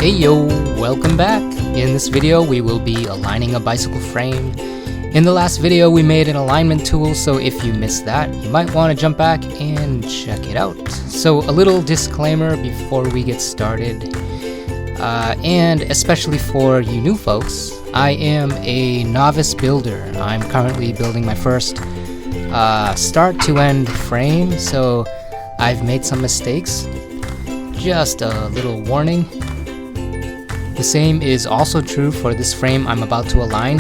Hey yo, welcome back. In this video we will be aligning a bicycle frame. In the last video we made an alignment tool, so if you missed that you might want to jump back and check it out. So a little disclaimer before we get started, and especially for you new folks, I am a novice builder. I'm currently building my first start to end frame, so I've made some mistakes. Just a little warning. The same is also true for this frame I'm about to align.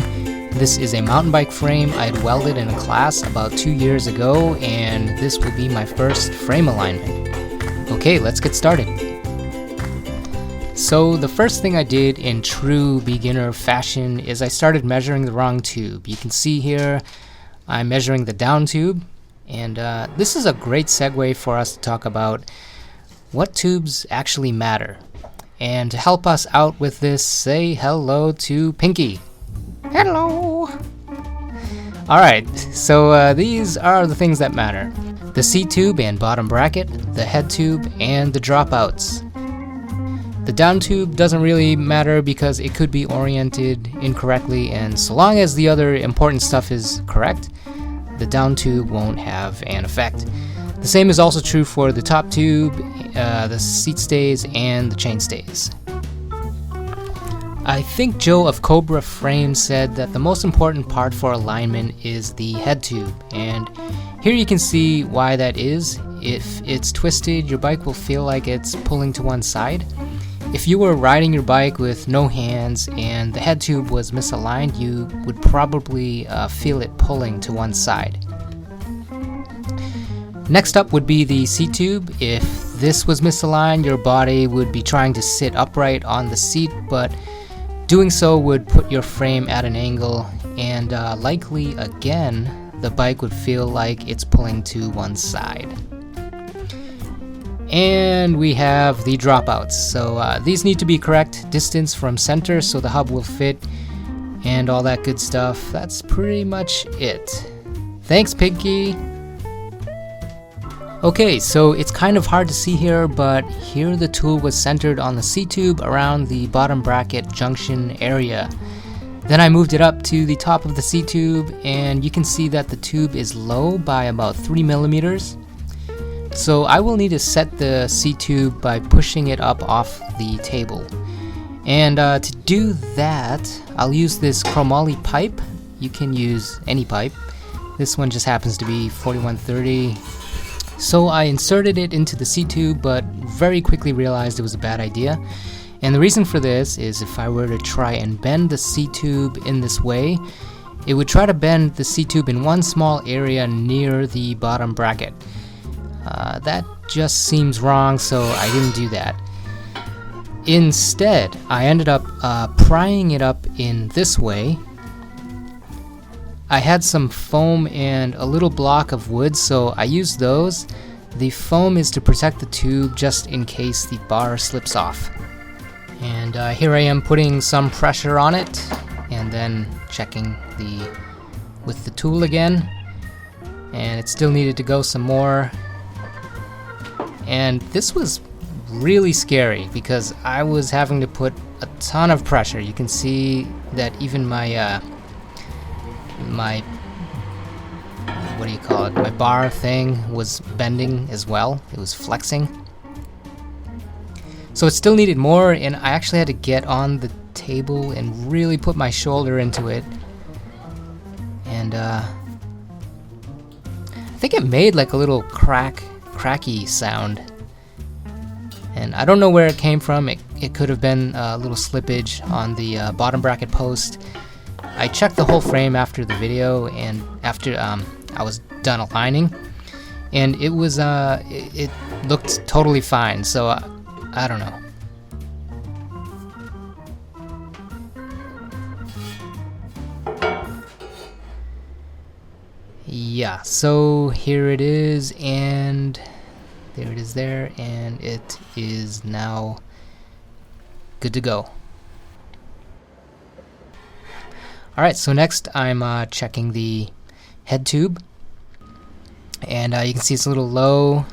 This is a mountain bike frame I'd welded in a class about 2 years ago, and this will be my first frame alignment. Okay, let's get started. So the first thing I did in true beginner fashion is I started measuring the wrong tube. You can see here I'm measuring the down tube, and this is a great segue for us to talk about what tubes actually matter. And to help us out with this, say hello to Pinky. Hello! Alright, so these are the things that matter. The seat tube and bottom bracket, the head tube, and the dropouts. The down tube doesn't really matter because it could be oriented incorrectly, and so long as the other important stuff is correct, the down tube won't have an effect. The same is also true for the top tube, the seat stays, and the chain stays. I think Joe of Cobra Frame said that the most important part for alignment is the head tube, and here you can see why that is. If it's twisted, your bike will feel like it's pulling to one side. If you were riding your bike with no hands and the head tube was misaligned, you would probably feel it pulling to one side. Next up would be the seat tube. If this was misaligned, your body would be trying to sit upright on the seat, but doing so would put your frame at an angle, and likely again the bike would feel like it's pulling to one side. And we have the dropouts. So these need to be correct distance from center so the hub will fit and all that good stuff. That's pretty much it. Thanks, Pinky. Okay, so it's kind of hard to see here, but here the tool was centered on the seat tube around the bottom bracket junction area. Then I moved it up to the top of the seat tube, and you can see that the tube is low by about 3 millimeters. So I will need to set the seat tube by pushing it up off the table. And to do that, I'll use this chromoly pipe. You can use any pipe. This one just happens to be 4130. So I inserted it into the seat tube, but very quickly realized it was a bad idea. And the reason for this is if I were to try and bend the seat tube in this way, it would try to bend the seat tube in one small area near the bottom bracket. That just seems wrong, so I didn't do that. Instead, I ended up prying it up in this way. I had some foam and a little block of wood, so I used those. The foam is to protect the tube just in case the bar slips off. And here I am putting some pressure on it and then checking with the tool again. And it still needed to go some more. And this was really scary because I was having to put a ton of pressure. You can see that even my my bar thing was bending as well. It was flexing. So it still needed more, and I actually had to get on the table and really put my shoulder into it. And I think it made like a little cracky sound. And I don't know where it came from. It could have been a little slippage on the bottom bracket post. I checked the whole frame after the video and after I was done aligning, and it was it looked totally fine, so I don't know. Yeah, so here it is, and there it is there, and it is now good to go. Alright, so next I'm checking the head tube, and you can see it's a little low.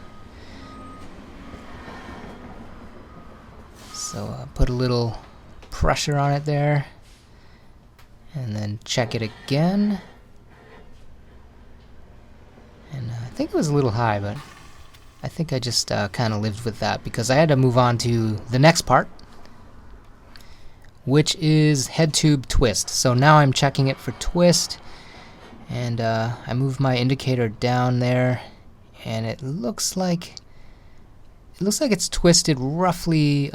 So put a little pressure on it there, and then check it again. And I think it was a little high, but I think I just kind of lived with that because I had to move on to the next part, which is head tube twist. So now I'm checking it for twist, and I move my indicator down there, and it looks like it's twisted roughly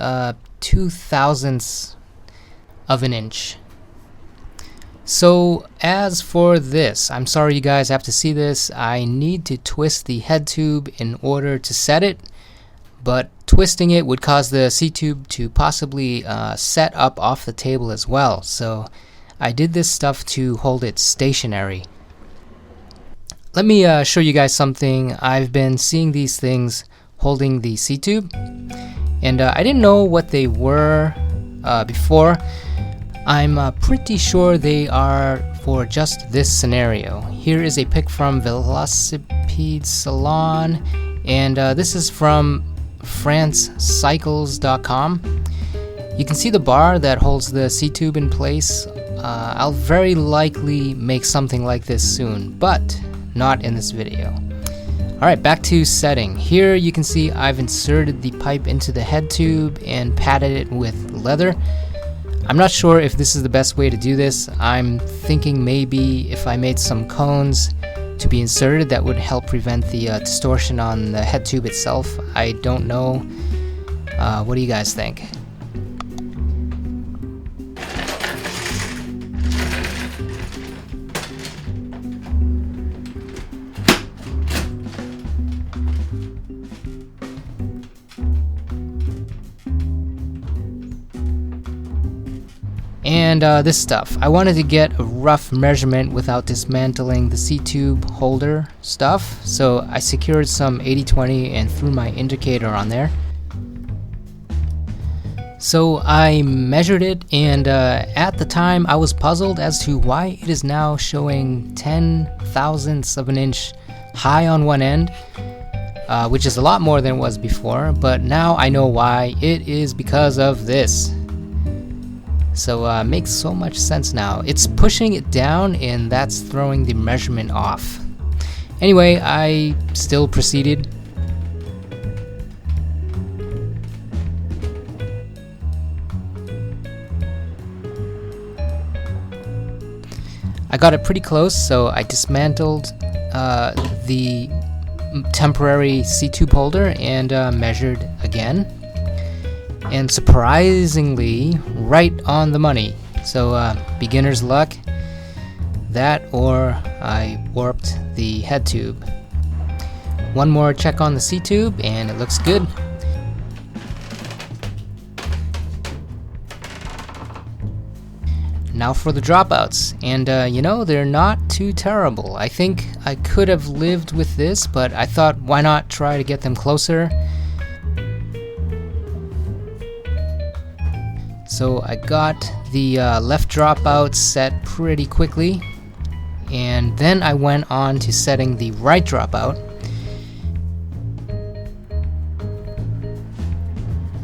2/1000ths of an inch. So as for this, I'm sorry you guys have to see this. I need to twist the head tube in order to set it, but twisting it would cause the C-tube to possibly set up off the table as well. So I did this stuff to hold it stationary. Let me show you guys something. I've been seeing these things holding the C-tube, and I didn't know what they were before. I'm pretty sure they are for just this scenario. Here is a pic from Velocipede Salon, and this is from francecycles.com. You can see the bar that holds the C-tube in place. I'll very likely make something like this soon, but not in this video. Alright, back to setting. Here you can see I've inserted the pipe into the head tube and padded it with leather. I'm not sure if this is the best way to do this. I'm thinking maybe if I made some cones to be inserted, that would help prevent the distortion on the head tube itself. I don't know. What do you guys think? And this stuff. I wanted to get a rough measurement without dismantling the C-tube holder stuff, so I secured some 80/20 and threw my indicator on there. So I measured it, and at the time I was puzzled as to why it is now showing 10/1000ths of an inch high on one end, which is a lot more than it was before, but now I know why. It is because of this. So makes so much sense now. It's pushing it down, and that's throwing the measurement off. Anyway, I still proceeded. I got it pretty close, so I dismantled the temporary C-tube holder and measured again. And surprisingly, right on the money. So beginner's luck. That, or I warped the head tube. One more check on the C-tube, and it looks good. Now for the dropouts, and you know, they're not too terrible. I think I could have lived with this, but I thought, why not try to get them closer? So I got the left dropout set pretty quickly, and then I went on to setting the right dropout,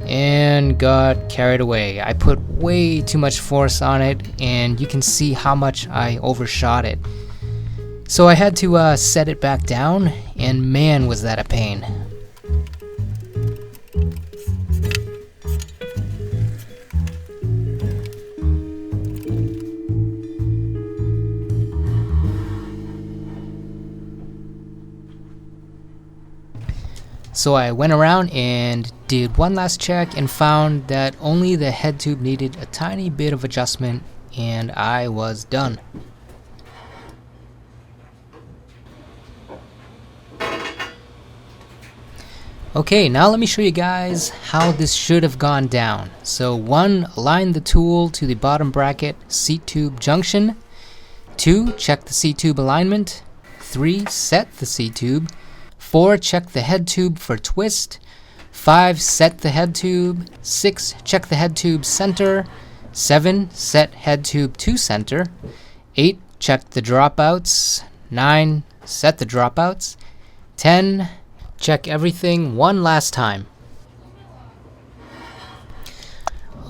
and got carried away. I put way too much force on it, and you can see how much I overshot it. So I had to set it back down, and man, was that a pain. So I went around and did one last check and found that only the head tube needed a tiny bit of adjustment, and I was done. Okay, now let me show you guys how this should have gone down. So 1, align the tool to the bottom bracket seat tube junction. 2, check the seat tube alignment. 3, set the seat tube. 4, check the head tube for twist. 5, set the head tube. 6, check the head tube center. 7, set head tube to center. 8, check the dropouts. 9, set the dropouts. 10, check everything one last time.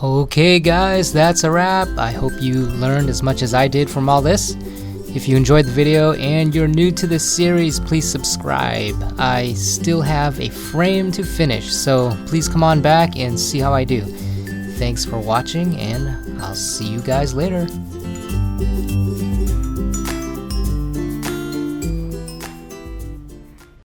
Okay guys, that's a wrap. I hope you learned as much as I did from all this. If you enjoyed the video and you're new to this series, please subscribe. I still have a frame to finish, so please come on back and see how I do. Thanks for watching, and I'll see you guys later.